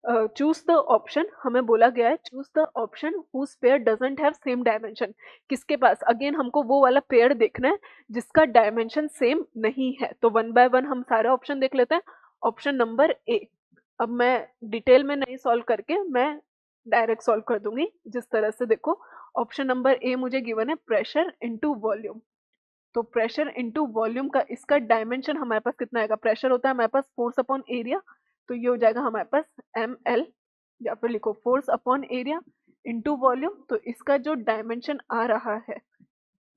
Choose the option, हमें बोला गया है choose the option whose pair doesn't have same dimension. किसके पास, अगेन हमको वो वाला पेयर देखना है जिसका डायमेंशन सेम नहीं है। तो वन बाय वन हम सारे ऑप्शन देख लेते हैं। ऑप्शन नंबर ए, अब मैं डिटेल में नहीं सॉल्व करके मैं डायरेक्ट सॉल्व कर दूंगी जिस तरह से। देखो ऑप्शन नंबर ए मुझे गिवन है प्रेशर इनटू वॉल्यूम। तो प्रेशर इनटू वॉल्यूम का इसका डायमेंशन हमारे पास कितना आएगा, प्रेशर होता है हमारे पास फोर्स अपॉन एरिया, तो ये हो जाएगा हमारे पास एम एल, या फिर लिखो force upon area into volume. तो इसका जो डायमेंशन आ रहा है,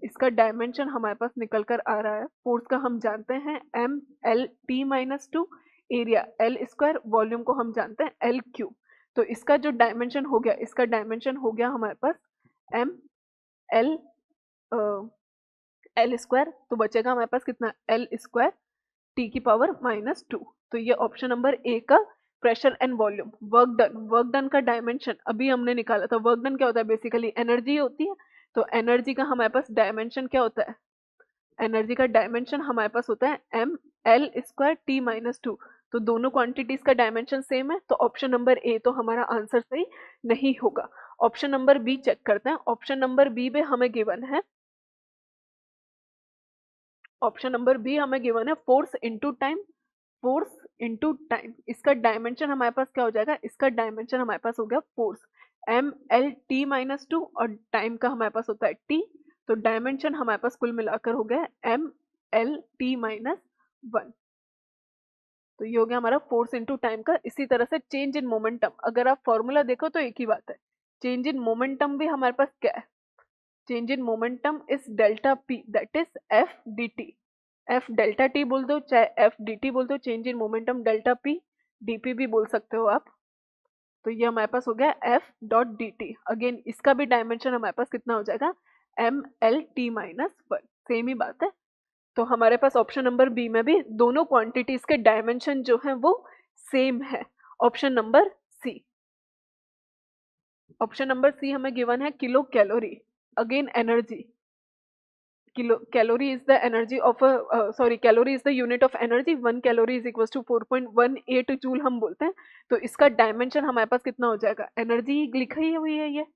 इसका डायमेंशन हमारे पास निकल कर आ रहा है, फोर्स का हम जानते हैं M L T minus two, area L square, volume को हम जानते हैं एल क्यू। तो इसका जो डायमेंशन हो गया, इसका डायमेंशन हो गया हमारे पास एम एल एल स्क्वायर, तो बचेगा हमारे पास कितना एल स्क्वायर टी की पावर माइनस टू। तो ये ऑप्शन नंबर ए का pressure and volume. Work done का डायमेंशन अभी हमने निकाला था। वर्क डन क्या होता है, बेसिकली एनर्जी होती है। तो एनर्जी का हमारे पास डायमेंशन क्या होता है, एनर्जी का डायमेंशन हमारे पास होता है M L square T minus two. तो दोनों क्वांटिटीज का डायमेंशन सेम है, तो ऑप्शन नंबर ए तो हमारा आंसर सही नहीं होगा। ऑप्शन नंबर बी चेक करते हैं। ऑप्शन नंबर बी में हमें गिवन है, ऑप्शन नंबर बी हमें गिवन है force into time, force into time. इसका डायमेंशन हमारे पास क्या हो जाएगा, इसका डायमेंशन हमारे पास हो गया force M L T minus two, और टाइम का हमारे पास होता है टी। तो डायमेंशन हमारे पास कुल मिलाकर हो गया M L T minus one. तो ये हो गया हमारा फोर्स इनटू टाइम का। इसी तरह से चेंज इन मोमेंटम, अगर आप फॉर्मूला देखो तो एक ही बात है। चेंज इन मोमेंटम भी हमारे पास क्या है, change in momentum is delta P, that is F D T. F delta T बोल दो चाहे एफ डी टी बोल दो, change in momentum delta P DP भी बोल सकते हो आप। तो ये हमारे पास हो गया F dot D T. Again इसका भी डायमेंशन हमारे पास कितना हो जाएगा M L T minus one, same ही बात है। तो हमारे पास ऑप्शन नंबर बी में भी दोनों क्वांटिटीज के डायमेंशन जो है वो सेम है। Option number C, option number C हमें गिवन है kilo calorie, again energy. Kilo calorie is the energy of sorry calorie is the unit of energy, 1 calorie is equal to 4.18 joule हम बोलते हैं। तो इसका डायमेंशन हमारे पास कितना हो जाएगा, एनर्जी लिखी हुई है ये,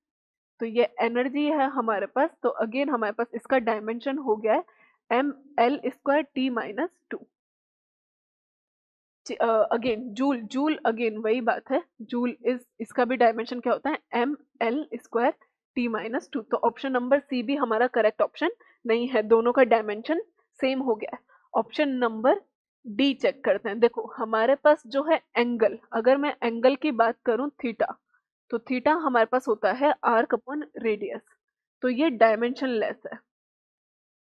तो ये एनर्जी है हमारे पास। तो अगेन हमारे पास इसका डायमेंशन हो गया है M L square T minus two. Again joule, joule again वही बात है, जूल इज, इसका भी डायमेंशन क्या होता है M L square T minus two. तो ऑप्शन नंबर सी भी हमारा करेक्ट ऑप्शन नहीं है, दोनों का डायमेंशन सेम हो गया है। ऑप्शन नंबर डी चेक करते हैं। देखो हमारे पास जो है एंगल, अगर मैं एंगल की बात करूं थीटा, तो थीटा हमारे पास होता है आर्क अपॉन रेडियस। तो ये डायमेंशन लेस है,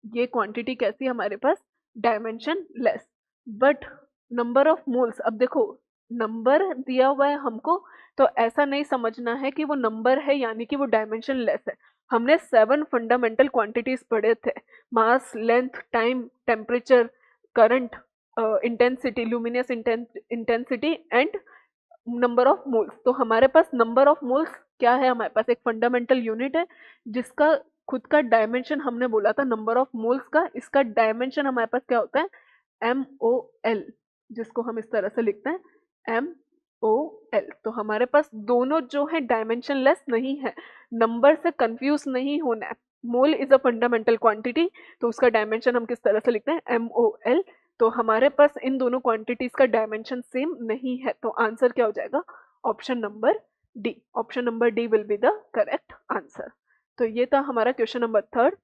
ये क्वांटिटी कैसी है हमारे पास dimensionless. But number of moles, अब देखो नंबर दिया हुआ है हमको, तो ऐसा नहीं समझना है कि वो नंबर है यानी कि वो डायमेंशन लेस है। हमने 7 फंडामेंटल क्वांटिटीज पढ़े थे, mass, length, time, temperature, current, intensity, luminous intensity and number of moles. तो हमारे पास नंबर ऑफ मोल्स क्या है, हमारे पास एक फंडामेंटल यूनिट है जिसका खुद का डायमेंशन हमने बोला था नंबर ऑफ मोल्स का। इसका डायमेंशन हमारे पास क्या होता है एम ओ एल, जिसको हम इस तरह से लिखते हैं एम ओ एल। तो हमारे पास दोनों जो है डायमेंशन लेस नहीं है, नंबर से कंफ्यूज नहीं होना है। Mole is a fundamental quantity, तो उसका डायमेंशन हम किस तरह से लिखते हैं एम ओ एल। तो हमारे पास इन दोनों क्वांटिटीज का डायमेंशन सेम नहीं है, तो आंसर क्या हो जाएगा option number D. Option number D will be the correct answer. तो ये था हमारा क्वेश्चन नंबर 3।